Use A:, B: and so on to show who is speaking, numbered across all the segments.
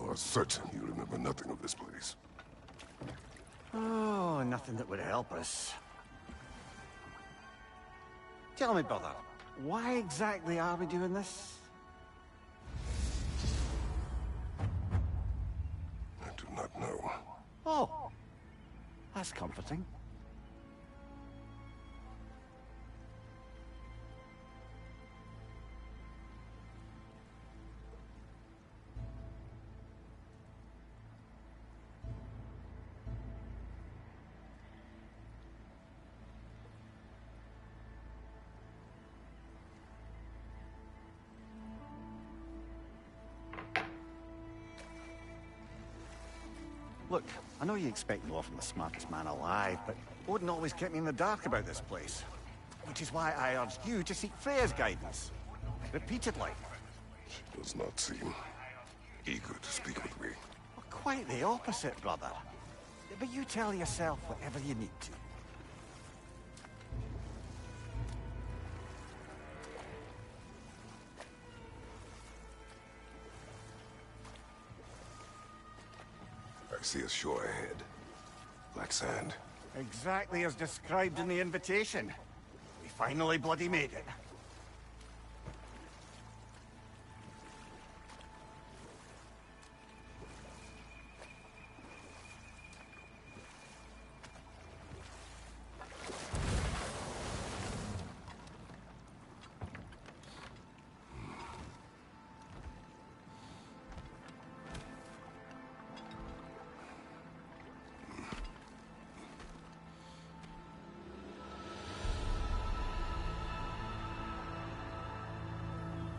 A: are certain you remember nothing of this place.
B: Oh, nothing that would help us. Tell me, brother, why exactly are we doing this?
A: I do not know.
B: Oh, that's comforting. Look, I know you expect more from the smartest man alive, but Odin always kept me in the dark about this place. Which is why I urged you to seek Freya's guidance. Repeatedly.
A: She does not seem eager to speak with me.
B: Well, quite the opposite, brother. But you tell yourself whatever you need to.
A: I see a shore ahead. Black sand.
B: Exactly as described in the invitation. We finally bloody made it.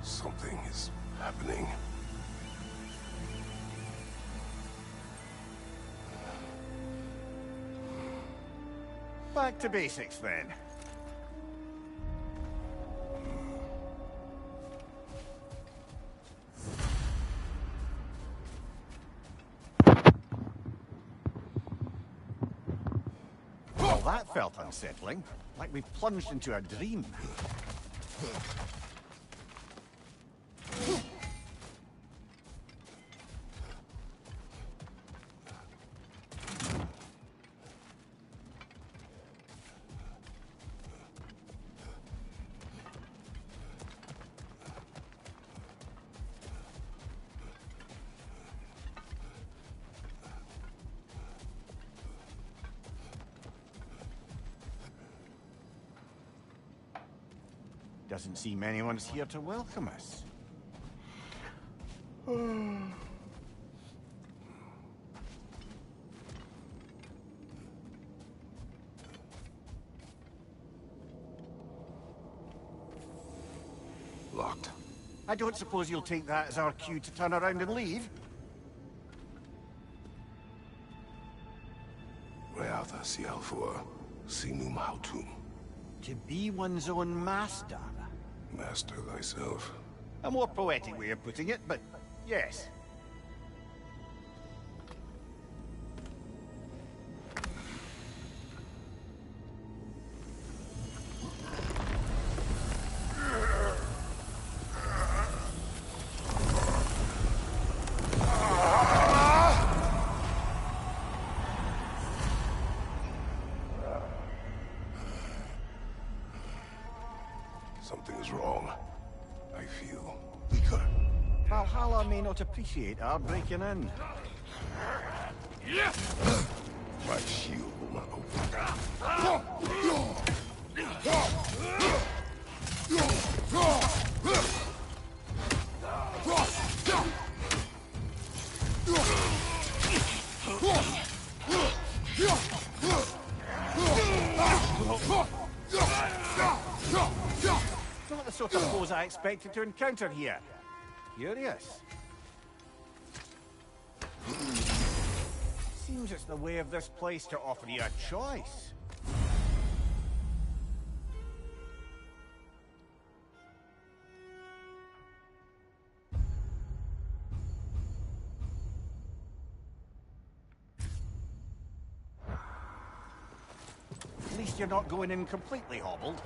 A: Something is happening.
B: Back to basics, then. Well, that felt unsettling. Like we plunged into a dream. Doesn't seem anyone's here to welcome us.
A: Locked.
B: I don't suppose you'll take that as our cue to turn around and leave?
A: Realtha Sialfur, Sinum Hautum.
B: To be one's own master.
A: Master thyself.
B: A more poetic way of putting it, but yes.
A: Something is wrong. I feel weaker.
B: Valhalla may not appreciate our breaking in.
A: My shield will not open.
B: Not the sort of foes I expected to encounter here. Curious. Seems it's the way of this place to offer you a choice. At least you're not going in completely hobbled.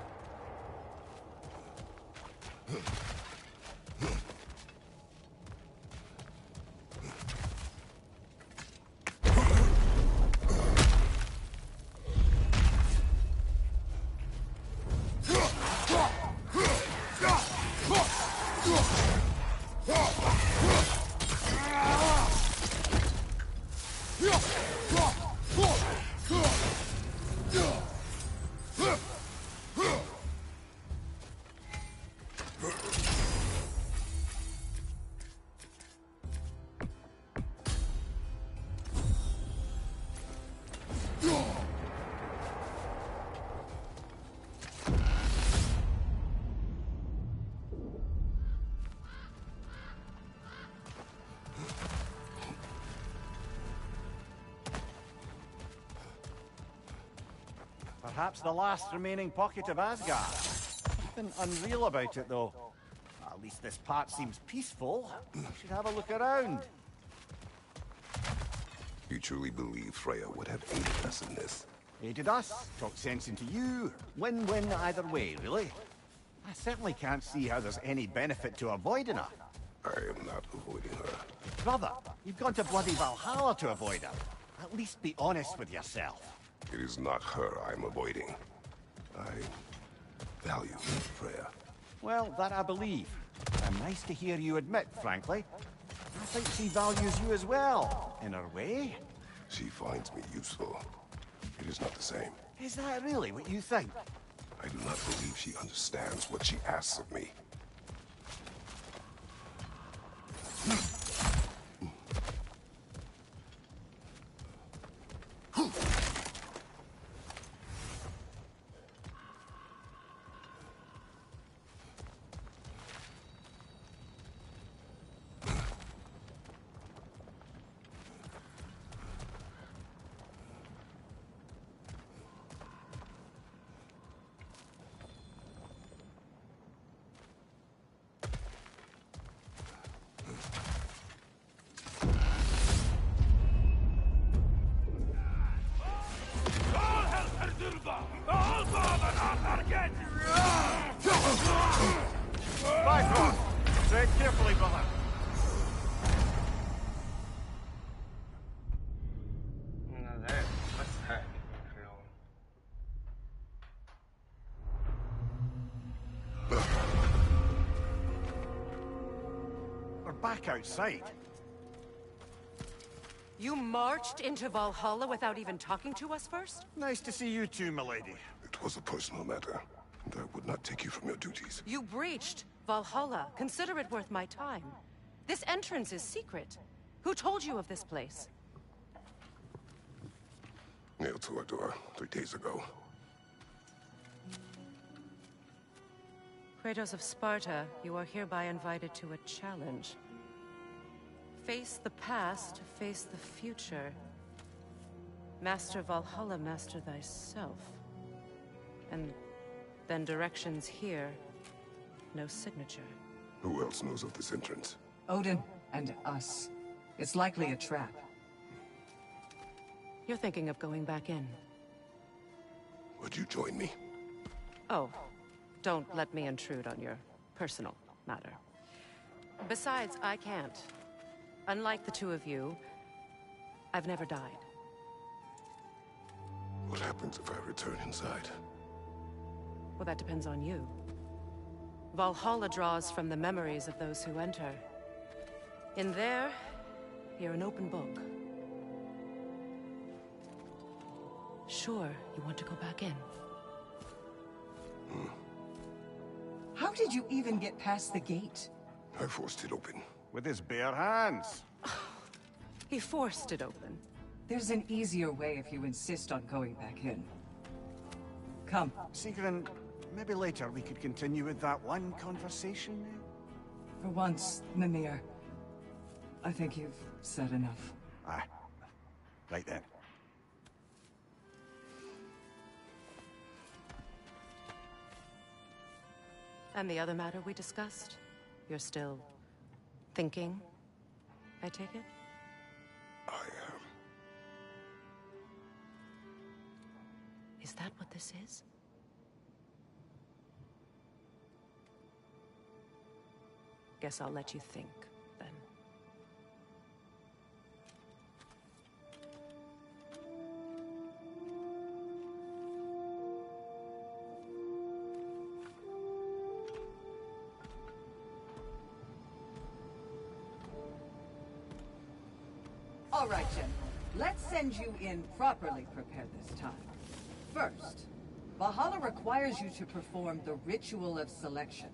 B: perhaps the last remaining pocket of Asgard. Nothing unreal about it, though. At least this part seems peaceful. You should have a look around.
A: You truly believe Freya would have aided us in this?
B: Aided us, talked sense into you. Win-win either way, really. I certainly can't see how there's any benefit to avoiding her.
A: I am not avoiding her.
B: Brother, you've gone to bloody Valhalla to avoid her. At least be honest with yourself.
A: It is not her I'm avoiding. I value Freya.
B: Well, that I believe. And nice to hear you admit, frankly. I think she values you as well, in her way.
A: She finds me useful. It is not the same.
B: Is that really what you think?
A: I do not believe she understands what she asks of me.
B: Bifrost! Tread carefully, brother.
C: No, that what's happening, bro?
B: We're back outside.
D: You marched into Valhalla without even talking to us first?
B: Nice to see you too, milady.
A: It was a personal matter, and I would not take you from your duties.
D: You breached Valhalla. Consider it worth my time. This entrance is secret. Who told you of this place?
A: Nailed to our door 3 days ago.
D: Kratos of Sparta, you are hereby invited to a challenge. Face the past, face the future. Master Valhalla, master thyself. And then directions here, no signature.
A: Who else knows of this entrance?
E: Odin and us. It's likely a trap.
D: You're thinking of going back in.
A: Would you join me?
D: Oh, don't let me intrude on your personal matter. Besides, I can't. Unlike the two of you, I've never died.
A: What happens if I return inside?
D: Well, that depends on you. Valhalla draws from the memories of those who enter. In there, you're an open book. Sure, you want to go back in.
E: How did you even get past the gate?
A: I forced it open.
B: With his bare hands.
D: He forced it open.
E: There's an easier way if you insist on going back in. Come.
B: Sigrun, maybe later we could continue with that one conversation.
E: For once, Mimir. I think you've said enough.
B: Aye. Right then.
D: And the other matter we discussed? You're still thinking, I take it?
A: I am.
D: Is that what this is? Guess I'll let you think, then.
E: All right, General. Let's send you in properly prepared this time. First, Valhalla requires you to perform the ritual of selection.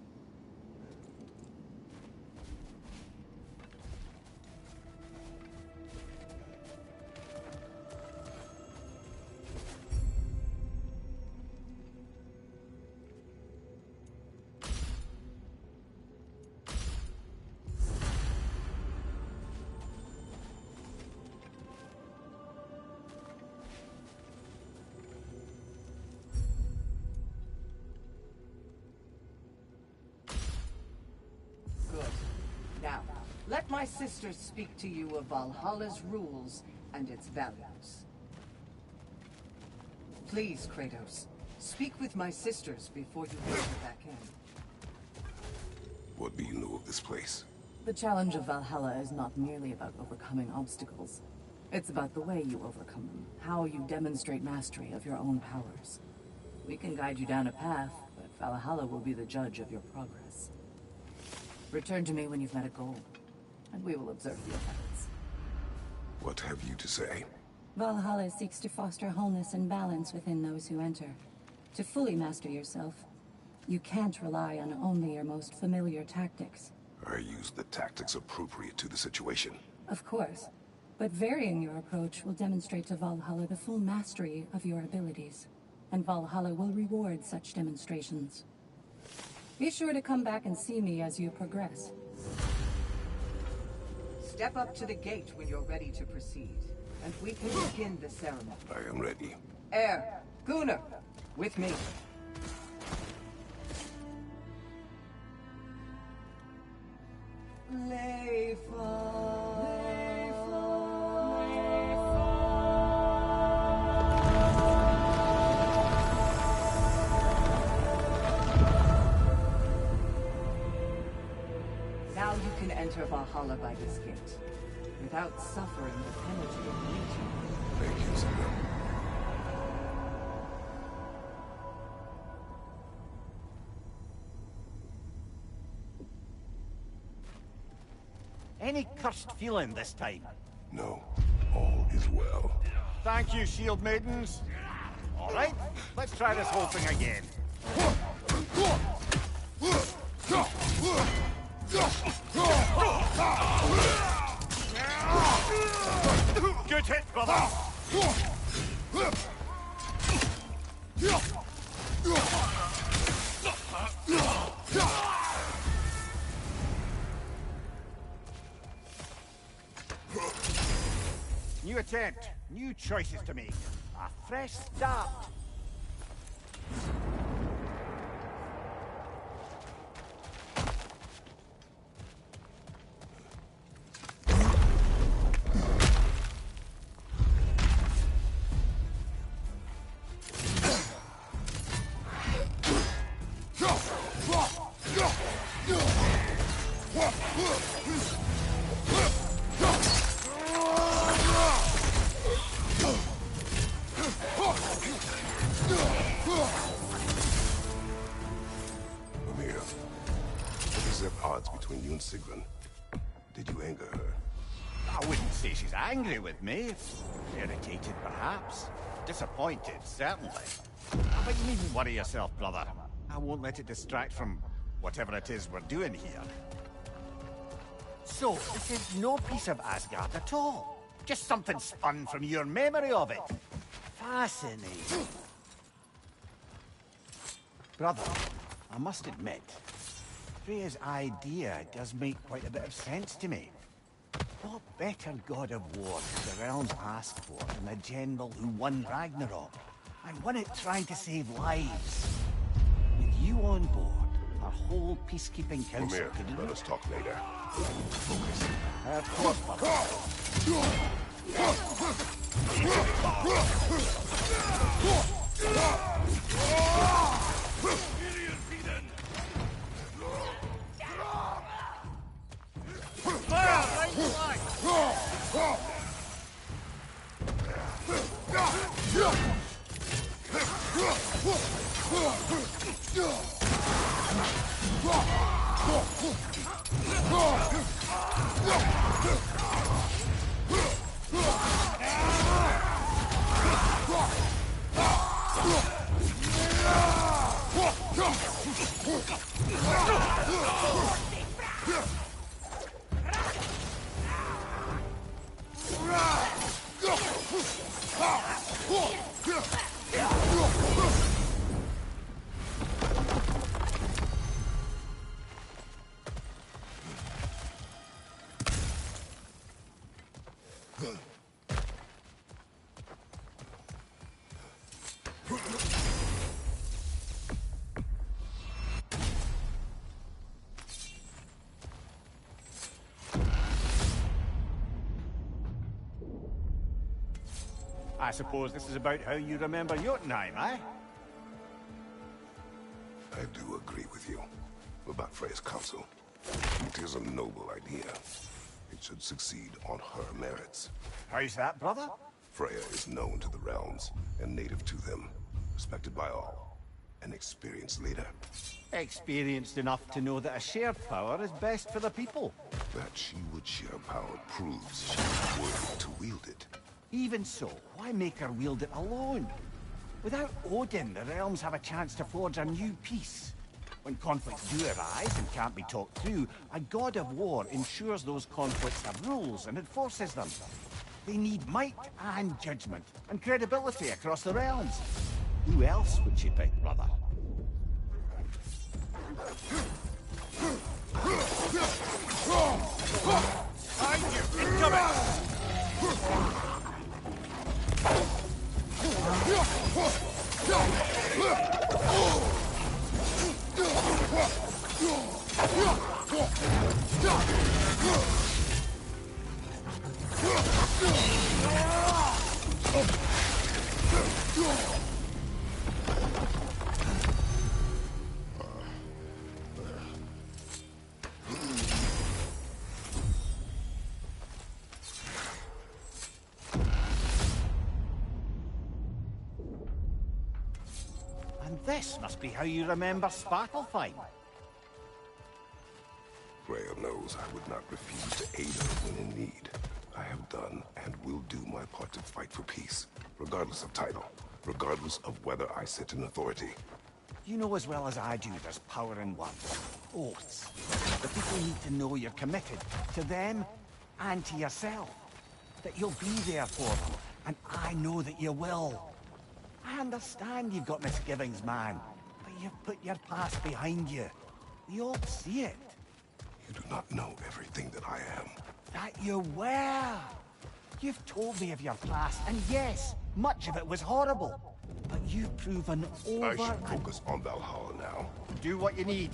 E: let my sisters speak to you of Valhalla's rules and its values. Please, Kratos, speak with my sisters before you venture back in.
A: What do you know of this place?
E: The challenge of Valhalla is not merely about overcoming obstacles. It's about the way you overcome them, how you demonstrate mastery of your own powers. We can guide you down a path, but Valhalla will be the judge of your progress. Return to me when you've met a goal, and we will observe the effects.
A: What have you to say?
F: Valhalla seeks to foster wholeness and balance within those who enter. To fully master yourself, you can't rely on only your most familiar tactics.
A: I use the tactics appropriate to the situation.
F: Of course, but varying your approach will demonstrate to Valhalla the full mastery of your abilities, and Valhalla will reward such demonstrations. Be sure to come back and see me as you progress.
E: Step up to the gate when you're ready to proceed, and we can begin the ceremony.
A: I am ready.
E: Air, Gunnar, with me. Now you can enter Valhalla by this gate, without suffering the penalty of legion.
A: Thank you, Zero.
B: Any cursed feeling this time?
A: No, all is well.
B: Thank you, shield maidens. All right, let's try this whole thing again. Good hit, brother. New attempt, new choices to make. A fresh start.
A: Amir, what is the odds between you and Sigrun? Did you anger her?
B: I wouldn't say she's angry with me. Irritated, perhaps. Disappointed, certainly. But you needn't worry yourself, brother. I won't let it distract from whatever it is we're doing here. So, this is no piece of Asgard at all. Just something spun from your memory of it. Fascinating. Brother, I must admit, Freya's idea does make quite a bit of sense to me. What better god of war could the realms ask for than the general who won Ragnarok, and won it trying to save lives? With you on board, our whole peacekeeping council
A: Amir,
B: could...
A: let us talk later. Focus.
B: Of course, brother. I suppose this is about how you remember Jotunheim, eh?
A: I do agree with you about Freya's council. It is a noble idea. It should succeed on her merits.
B: How's that, brother?
A: Freya is known to the realms and native to them, respected by all. An experienced leader.
B: Experienced enough to know that a shared power is best for the people.
A: That she would share power proves she is worthy to wield it.
B: Even so, why make her wield it alone? Without Odin, the realms have a chance to forge a new peace. When conflicts do arise and can't be talked through, a god of war ensures those conflicts have rules and enforces them. They need might and judgment, and credibility across the realms. Who else would you pick, brother? Behind you! Incoming! And this must be how you remember Svartalfheim.
A: Freya knows I would not refuse to aid her when in need. I have done and will do my part to fight for peace, regardless of title, regardless of whether I sit in authority.
B: You know as well as I do there's power in words. Oaths. The people need to know you're committed to them and to yourself. That you'll be there for them, and I know that you will. I understand you've got misgivings, man, but you've put your past behind you. We all see it.
A: You do not know everything that I am.
B: That you were. You've told me of your past, and yes, much of it was horrible. But you've proven over
A: I should focus on Valhalla now.
B: Do what you need.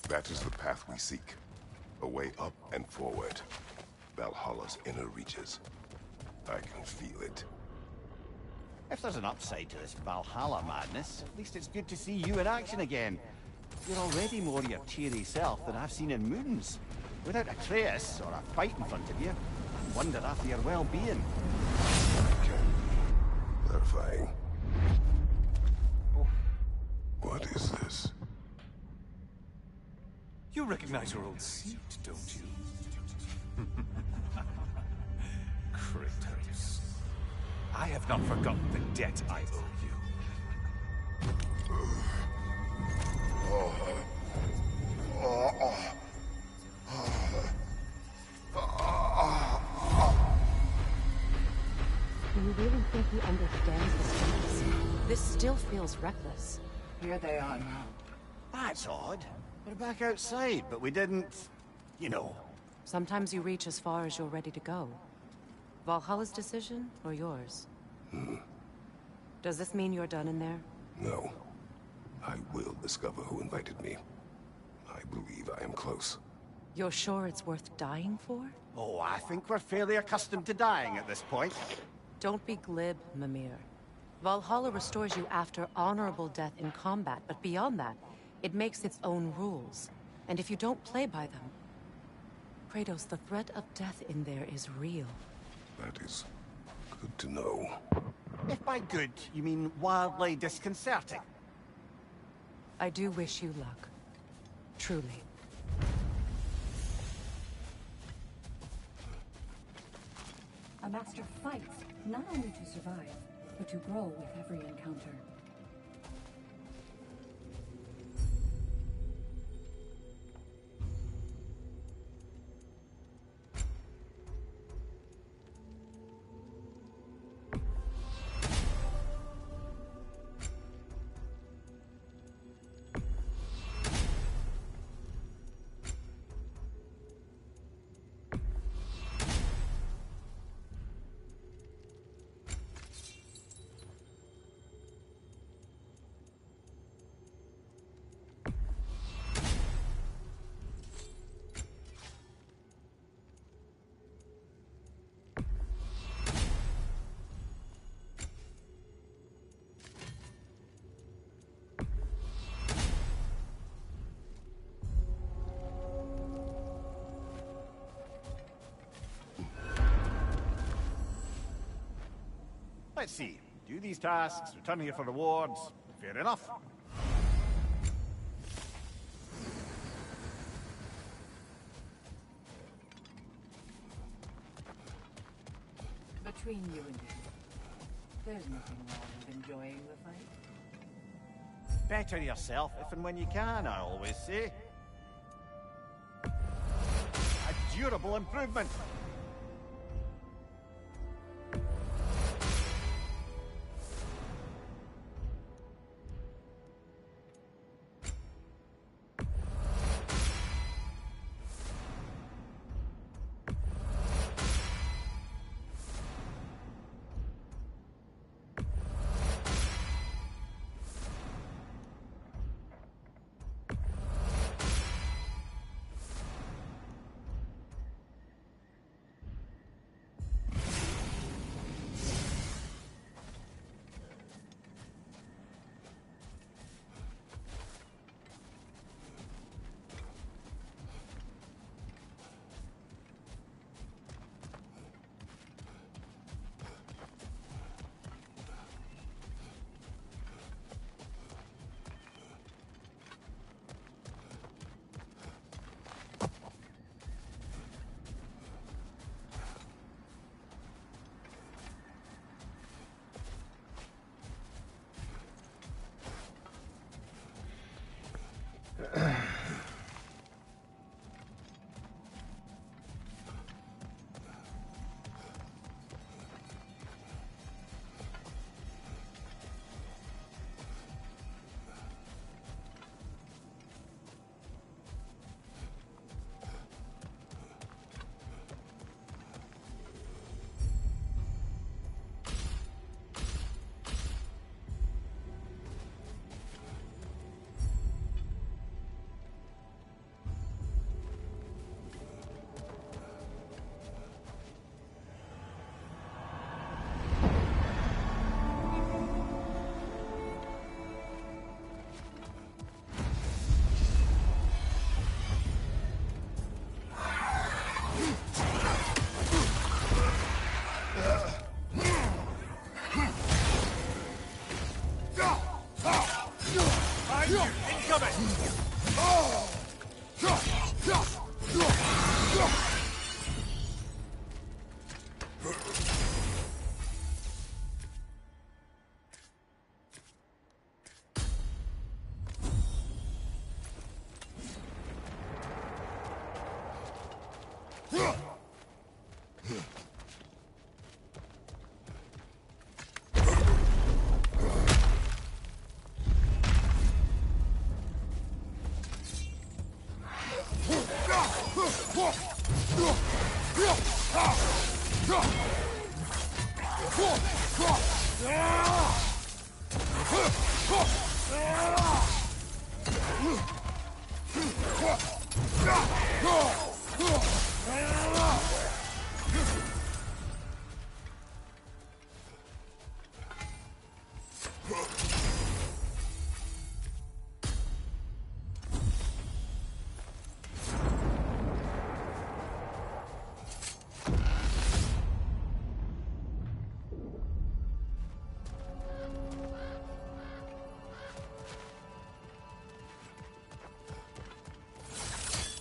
A: That is the path we seek. A way up and forward. Valhalla's inner reaches. I can feel it.
B: If there's an upside to this Valhalla madness, at least it's good to see you in action again. You're already more your cheery self than I've seen in moons. Without Atreus or a fight in front of you, I wonder after your well-being.
A: Clarifying. What is this?
G: You recognize your old seat, don't you? Kratos. I have not forgotten the debt I owe you.
D: Do you really think he understands the stakes? This still feels reckless.
E: Here they are now.
B: That's odd. We're back outside, but we didn't... you know.
D: Sometimes you reach as far as you're ready to go. Valhalla's decision, or yours? Does this mean you're done in there?
A: No. I will discover who invited me. I believe I am close.
D: You're sure it's worth dying for?
B: Oh, I think we're fairly accustomed to dying at this point.
D: Don't be glib, Mimir. Valhalla restores you after honorable death in combat, but beyond that, it makes its own rules. And if you don't play by them... Kratos, the threat of death in there is real.
A: That is good to know.
B: If by good, you mean wildly disconcerting.
D: I do wish you luck. Truly.
F: A master fights, not only to survive, but to grow with every encounter.
B: Let's see. Do these tasks, return here for rewards. Fair enough.
E: Between you and me, there's nothing wrong with enjoying the fight.
B: Better yourself if and when you can, I always say. A durable improvement.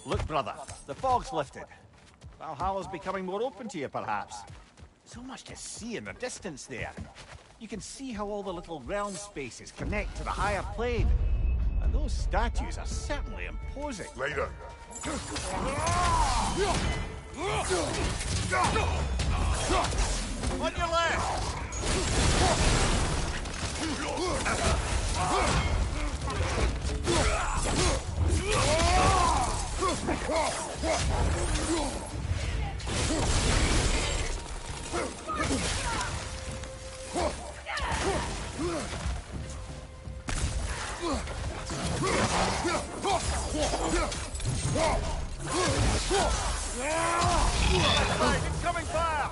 B: Look, brother, the fog's lifted. Valhalla's becoming more open to you, perhaps. So much to see in the distance there. You can see how all the little realm spaces connect to the higher plane. And those statues are certainly imposing.
A: Later.
B: On your left! Incoming fire!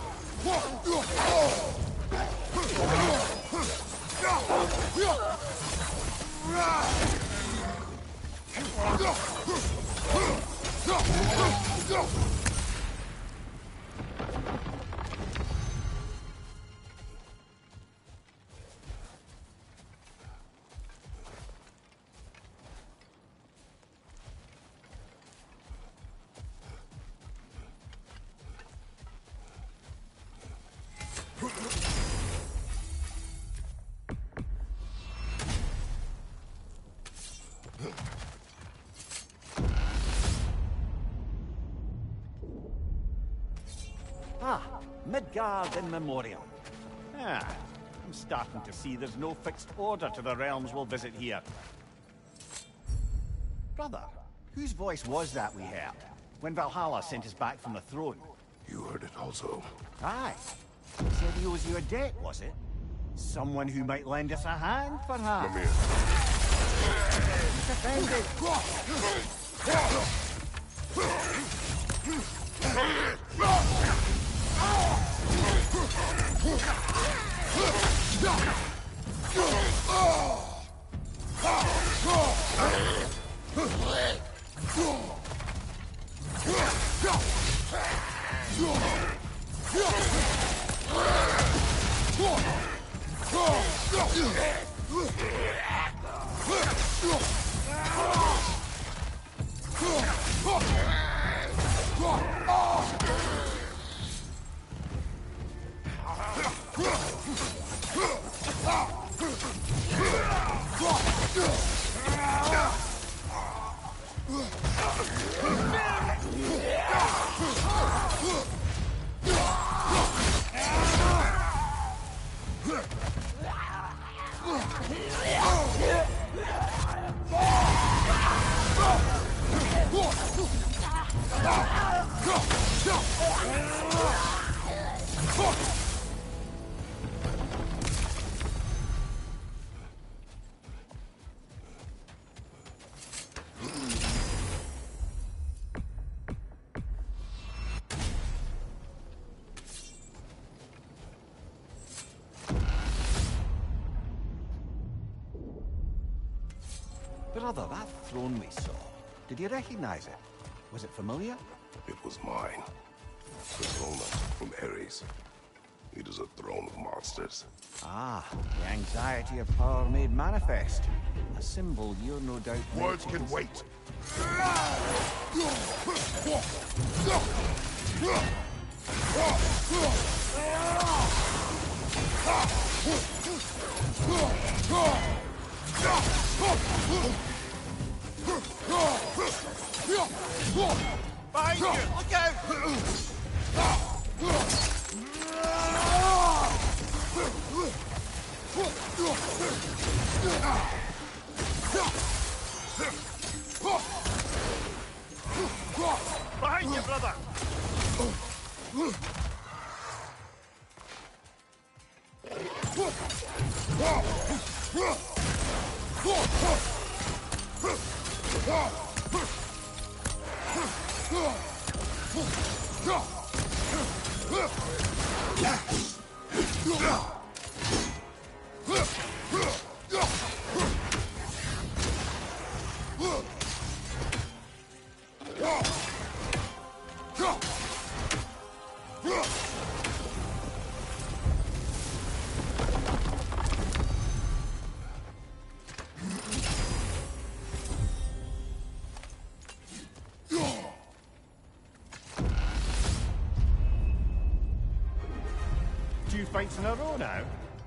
B: Ah, Midgard in Memoriam. Ah, I'm starting to see there's no fixed order to the realms we'll visit here. Brother, whose voice was that we heard when Valhalla sent us back from the throne?
A: You heard it also.
B: Aye. He said he owes you a debt, was it? Someone who might lend us a hand, perhaps?
A: Come here.
B: He's offended. Brother, that throne we saw, did you recognize it? Was it familiar?
A: It was mine. The throne from Ares. It is a throne of monsters.
B: Ah, the anxiety of power made manifest. A symbol you're no doubt...
A: Words can wait.
B: Behind you! Look out! Behind you, brother! Two fights in a row now.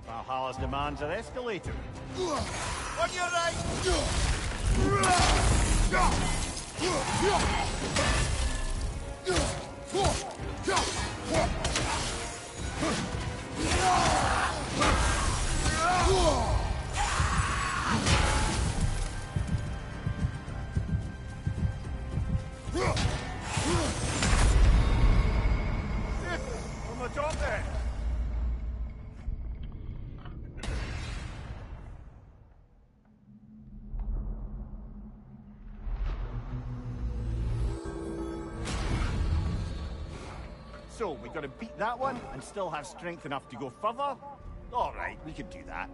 B: Valhalla's demands are escalating. On your right! From the top there! So, we gotta beat that one and still have strength enough to go further? Alright, we can do that.